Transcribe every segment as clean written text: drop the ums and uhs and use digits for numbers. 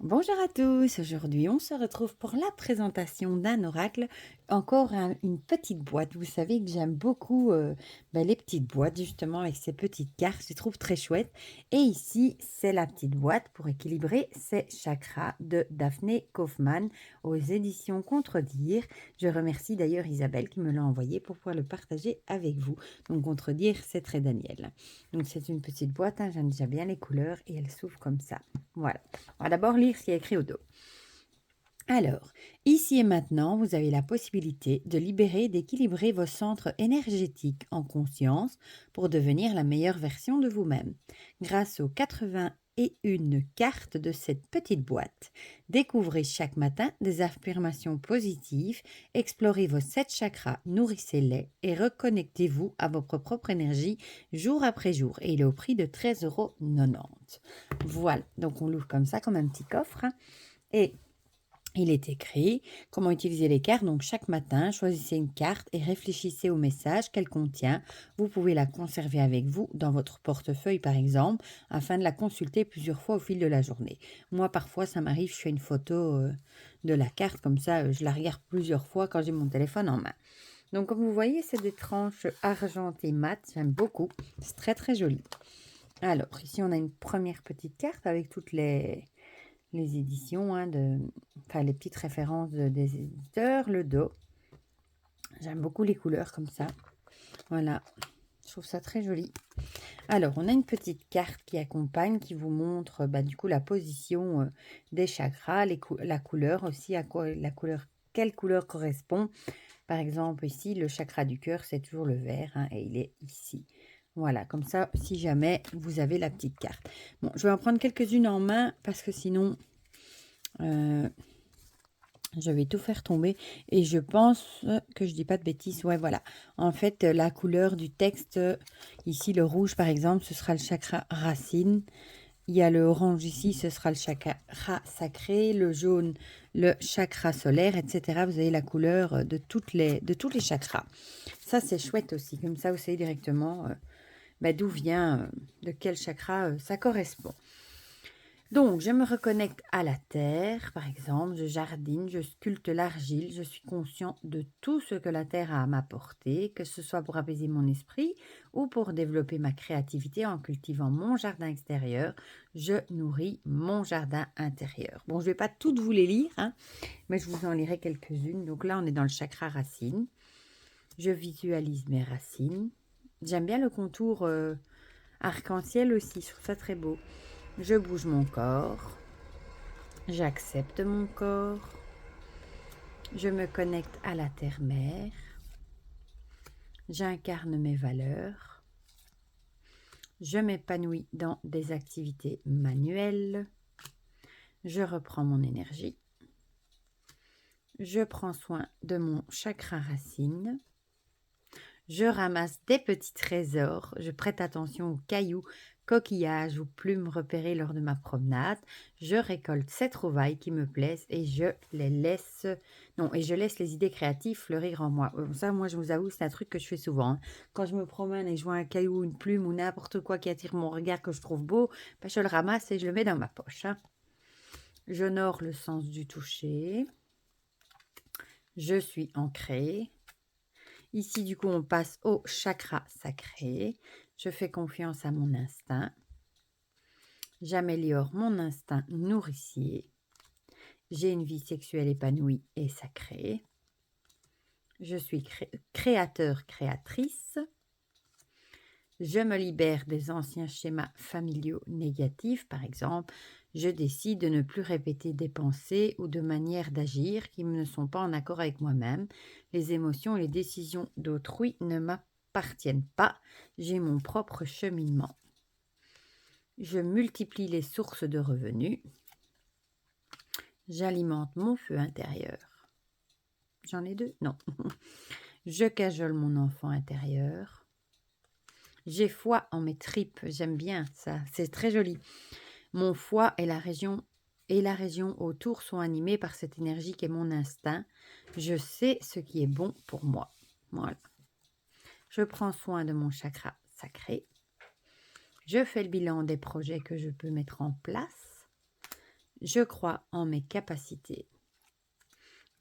Bonjour à tous, aujourd'hui on se retrouve pour la présentation d'un oracle, encore une petite boîte. Vous savez que j'aime beaucoup les petites boîtes justement avec ces petites cartes, je les trouve très chouettes. Et ici c'est la petite boîte pour équilibrer ces chakras de Daphné Kaufmann aux éditions Contredire. Je remercie d'ailleurs Isabelle qui me l'a envoyé pour pouvoir le partager avec vous. Donc Contredire c'est très Daniel. Donc c'est une petite boîte, hein, j'aime déjà bien les couleurs et elle s'ouvre comme ça. Voilà. On va d'abord lire ce qui est écrit au dos. Alors, ici et maintenant, vous avez la possibilité de libérer et d'équilibrer vos centres énergétiques en conscience pour devenir la meilleure version de vous-même. Grâce aux 81 cartes de cette petite boîte, découvrez chaque matin des affirmations positives, explorez vos 7 chakras, nourrissez-les et reconnectez-vous à votre propre énergie jour après jour. Et il est au prix de 13,90 €. Voilà, donc on l'ouvre comme ça, comme un petit coffre. Et il est écrit comment utiliser les cartes. Donc chaque matin, choisissez une carte et réfléchissez au message qu'elle contient. Vous pouvez la conserver avec vous dans votre portefeuille par exemple, afin de la consulter plusieurs fois au fil de la journée. Moi parfois ça m'arrive, je fais une photo de la carte, comme ça je la regarde plusieurs fois quand j'ai mon téléphone en main. Donc comme vous voyez, c'est des tranches argentées mat, j'aime beaucoup, c'est très très joli. Alors ici on a une première petite carte avec toutes les éditions, hein, les petites références des éditeurs, le dos. J'aime beaucoup les couleurs comme ça. Voilà, je trouve ça très joli. Alors, on a une petite carte qui accompagne, qui vous montre du coup la position des chakras, la couleur aussi, quelle couleur correspond. Par exemple, ici, le chakra du cœur, c'est toujours le vert, hein, et il est ici. Voilà, comme ça, si jamais vous avez la petite carte. Bon, je vais en prendre quelques-unes en main, parce que sinon, je vais tout faire tomber. Et je pense que je dis pas de bêtises. Ouais, voilà. En fait, la couleur du texte, ici, le rouge, par exemple, ce sera le chakra racine. Il y a le orange ici, ce sera le chakra sacré, le jaune, le chakra solaire, etc. Vous avez la couleur de tous les chakras. Ça, c'est chouette aussi. Comme ça, vous savez directement d'où vient, de quel chakra ça correspond. Donc, je me reconnecte à la terre, par exemple, je jardine, je sculpte l'argile, je suis conscient de tout ce que la terre a à m'apporter, que ce soit pour apaiser mon esprit ou pour développer ma créativité en cultivant mon jardin extérieur. Je nourris mon jardin intérieur. Bon, je ne vais pas toutes vous les lire, hein, mais je vous en lirai quelques-unes. Donc là, on est dans le chakra racine. Je visualise mes racines. J'aime bien le contour arc-en-ciel aussi, je trouve ça très beau. Je bouge mon corps. J'accepte mon corps. Je me connecte à la terre-mère. J'incarne mes valeurs. Je m'épanouis dans des activités manuelles. Je reprends mon énergie. Je prends soin de mon chakra racine. Je ramasse des petits trésors. Je prête attention aux cailloux, coquillages ou plumes repérées lors de ma promenade. Je récolte ces trouvailles qui me plaisent et je laisse les idées créatives fleurir en moi. Ça, moi, je vous avoue, c'est un truc que je fais souvent, hein. Quand je me promène et je vois un caillou, une plume ou n'importe quoi qui attire mon regard que je trouve beau, je le ramasse et je le mets dans ma poche, hein. J'honore le sens du toucher. Je suis ancrée. Ici, du coup, on passe au chakra sacré. Je fais confiance à mon instinct. J'améliore mon instinct nourricier. J'ai une vie sexuelle épanouie et sacrée. Je suis créateur, créatrice. Je me libère des anciens schémas familiaux négatifs. Par exemple, je décide de ne plus répéter des pensées ou de manières d'agir qui ne sont pas en accord avec moi-même. Les émotions et les décisions d'autrui ne m'appartiennent pas. J'ai mon propre cheminement. Je multiplie les sources de revenus. J'alimente mon feu intérieur. J'en ai 2? Non. Je cajole mon enfant intérieur. J'ai foi en mes tripes. J'aime bien ça. C'est très joli. Mon foie et la région autour sont animés par cette énergie qui est mon instinct. Je sais ce qui est bon pour moi. Voilà. Je prends soin de mon chakra sacré. Je fais le bilan des projets que je peux mettre en place. Je crois en mes capacités.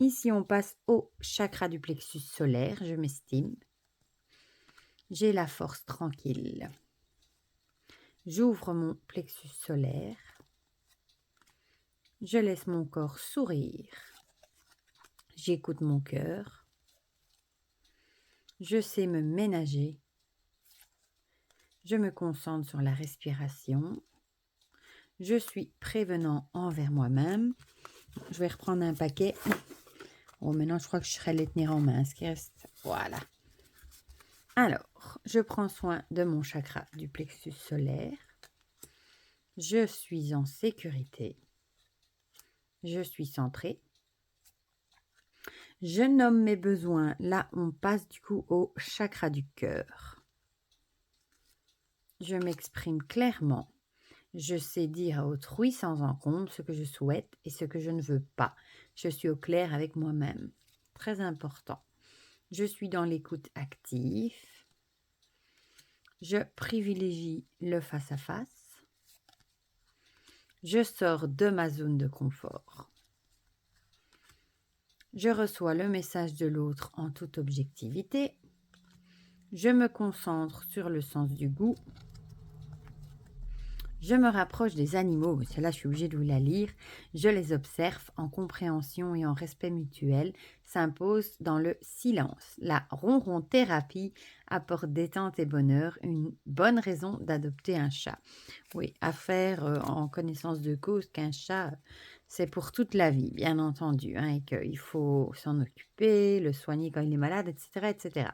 Ici, on passe au chakra du plexus solaire. Je m'estime. J'ai la force tranquille. J'ouvre mon plexus solaire. Je laisse mon corps sourire. J'écoute mon cœur. Je sais me ménager. Je me concentre sur la respiration. Je suis prévenant envers moi-même. Je vais reprendre un paquet. Oh, maintenant, je crois que je serai les tenir en main. Ce qui reste, voilà. Alors, je prends soin de mon chakra du plexus solaire. Je suis en sécurité. Je suis centrée. Je nomme mes besoins. Là, on passe du coup au chakra du cœur. Je m'exprime clairement. Je sais dire à autrui sans encombre ce que je souhaite et ce que je ne veux pas. Je suis au clair avec moi-même. Très important. Je suis dans l'écoute active. Je privilégie le face-à-face. Je sors de ma zone de confort. Je reçois le message de l'autre en toute objectivité. Je me concentre sur le sens du goût. Je me rapproche des animaux, celle-là je suis obligée de vous la lire. Je les observe en compréhension et en respect mutuel, s'impose dans le silence. La ronron-thérapie apporte détente et bonheur, une bonne raison d'adopter un chat. Oui, à faire en connaissance de cause qu'un chat, c'est pour toute la vie, bien entendu, hein, et qu'il faut s'en occuper, le soigner quand il est malade, etc., etc.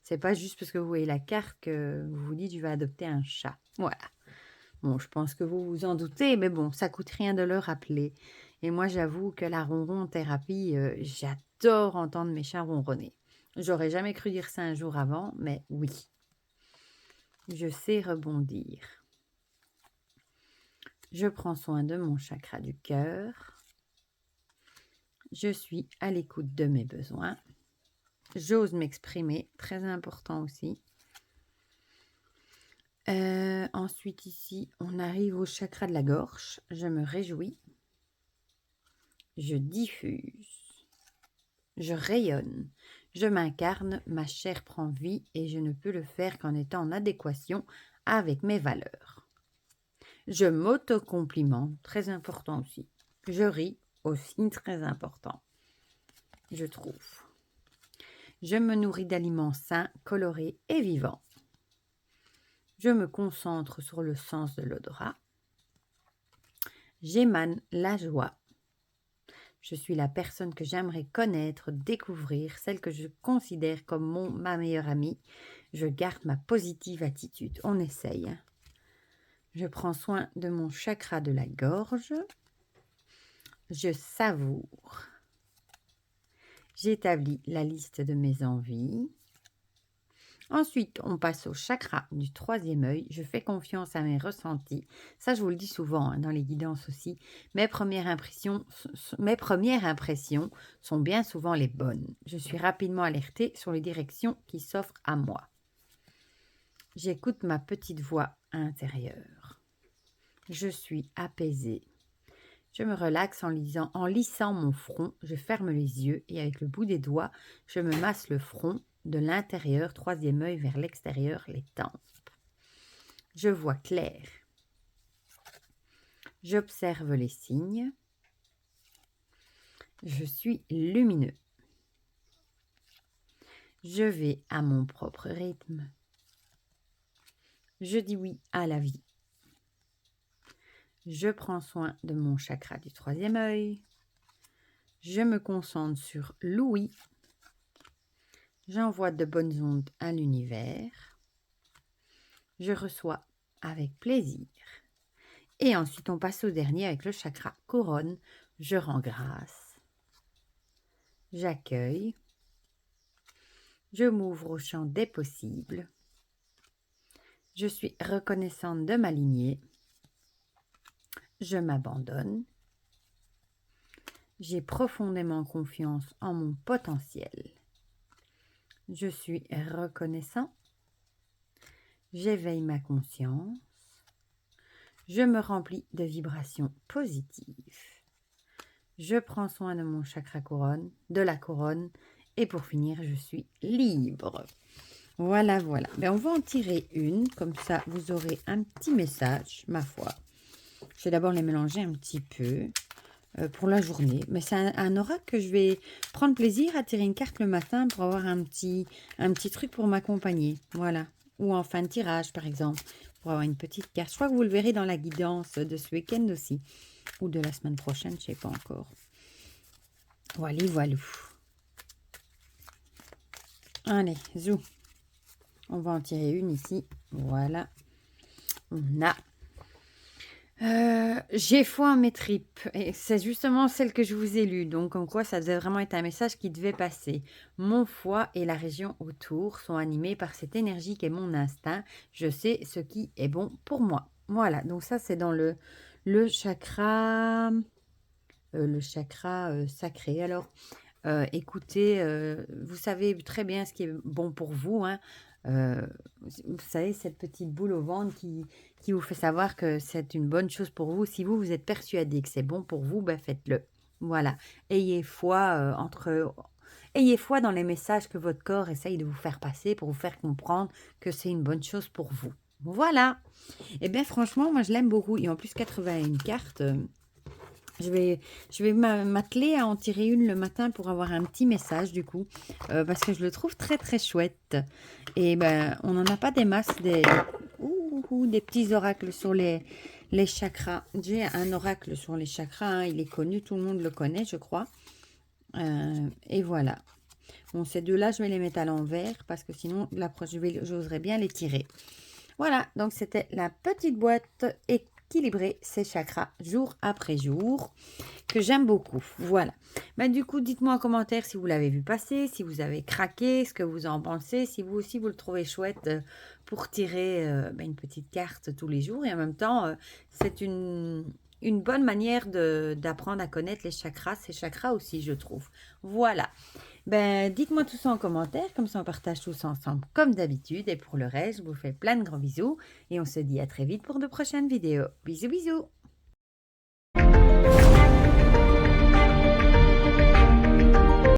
C'est pas juste parce que vous voyez la carte que vous vous dites je vais adopter un chat. Voilà. Bon, je pense que vous vous en doutez, mais bon, ça coûte rien de le rappeler. Et moi, j'avoue que la ronron-thérapie, j'adore entendre mes chats ronronner. J'aurais jamais cru dire ça un jour avant, mais oui. Je sais rebondir. Je prends soin de mon chakra du cœur. Je suis à l'écoute de mes besoins. J'ose m'exprimer, très important aussi. Ensuite, ici, on arrive au chakra de la gorge. Je me réjouis. Je diffuse. Je rayonne. Je m'incarne. Ma chair prend vie et je ne peux le faire qu'en étant en adéquation avec mes valeurs. Je m'auto-complimente, très important aussi. Je ris, aussi très important, je trouve. Je me nourris d'aliments sains, colorés et vivants. Je me concentre sur le sens de l'odorat. J'émane la joie. Je suis la personne que j'aimerais connaître, découvrir, celle que je considère comme ma meilleure amie. Je garde ma positive attitude. On essaye. Je prends soin de mon chakra de la gorge. Je savoure. J'établis la liste de mes envies. Ensuite, on passe au chakra du troisième œil. Je fais confiance à mes ressentis. Ça, je vous le dis souvent dans les guidances aussi. Mes premières impressions sont bien souvent les bonnes. Je suis rapidement alertée sur les directions qui s'offrent à moi. J'écoute ma petite voix intérieure. Je suis apaisée. Je me relaxe en lissant mon front. Je ferme les yeux et avec le bout des doigts, je me masse le front de l'intérieur, troisième œil vers l'extérieur, les tempes. Je vois clair. J'observe les signes. Je suis lumineux. Je vais à mon propre rythme. Je dis oui à la vie. Je prends soin de mon chakra du troisième œil. Je me concentre sur l'ouïe. J'envoie de bonnes ondes à l'univers. Je reçois avec plaisir. Et ensuite, on passe au dernier avec le chakra couronne. Je rends grâce. J'accueille. Je m'ouvre au champ des possibles. Je suis reconnaissante de ma lignée. Je m'abandonne. J'ai profondément confiance en mon potentiel. Je suis reconnaissant. J'éveille ma conscience. Je me remplis de vibrations positives. Je prends soin de mon chakra couronne, de la couronne. Et pour finir, je suis libre. Voilà, voilà. Ben, on va en tirer une. Comme ça, vous aurez un petit message, ma foi. Je vais d'abord les mélanger un petit peu pour la journée. Mais c'est un oracle que je vais prendre plaisir à tirer une carte le matin pour avoir un petit truc pour m'accompagner. Voilà. Ou en fin de tirage, par exemple, pour avoir une petite carte. Je crois que vous le verrez dans la guidance de ce week-end aussi. Ou de la semaine prochaine, je ne sais pas encore. Voilà, voilà. Allez, zou. On va en tirer une ici. Voilà. On a. J'ai foi en mes tripes. Et c'est justement celle que je vous ai lue. Donc, en quoi ça devait vraiment être un message qui devait passer. Mon foie et la région autour sont animés par cette énergie qui est mon instinct. Je sais ce qui est bon pour moi. Voilà. Donc, ça, c'est dans le chakra. Le chakra sacré. Alors, écoutez, vous savez très bien ce qui est bon pour vous, hein. Vous savez, cette petite boule au ventre qui vous fait savoir que c'est une bonne chose pour vous. Si vous êtes persuadé que c'est bon pour vous, ben faites-le. Voilà. Ayez foi ayez foi dans les messages que votre corps essaye de vous faire passer pour vous faire comprendre que c'est une bonne chose pour vous. Voilà. Et bien franchement, moi je l'aime beaucoup. Et en plus, 81 cartes. Je vais m'atteler à en tirer une le matin pour avoir un petit message du coup, parce que je le trouve très très chouette. Et ben, on n'en a pas des masses, des petits oracles sur les chakras. J'ai un oracle sur les chakras, hein, il est connu, tout le monde le connaît, je crois. Et voilà. Bon, ces deux-là, je vais les mettre à l'envers parce que sinon, j'oserais bien les tirer. Voilà, donc c'était la petite boîte équilibrer ses chakras jour après jour que j'aime beaucoup. Voilà. Du coup, dites-moi en commentaire si vous l'avez vu passer, si vous avez craqué, ce que vous en pensez, si vous aussi vous le trouvez chouette pour tirer une petite carte tous les jours. Et en même temps, c'est une bonne manière d'apprendre à connaître les chakras, ces chakras aussi, je trouve. Voilà. Dites-moi tout ça en commentaire, comme ça on partage tous ensemble comme d'habitude. Et pour le reste, je vous fais plein de grands bisous et on se dit à très vite pour de prochaines vidéos. Bisous, bisous!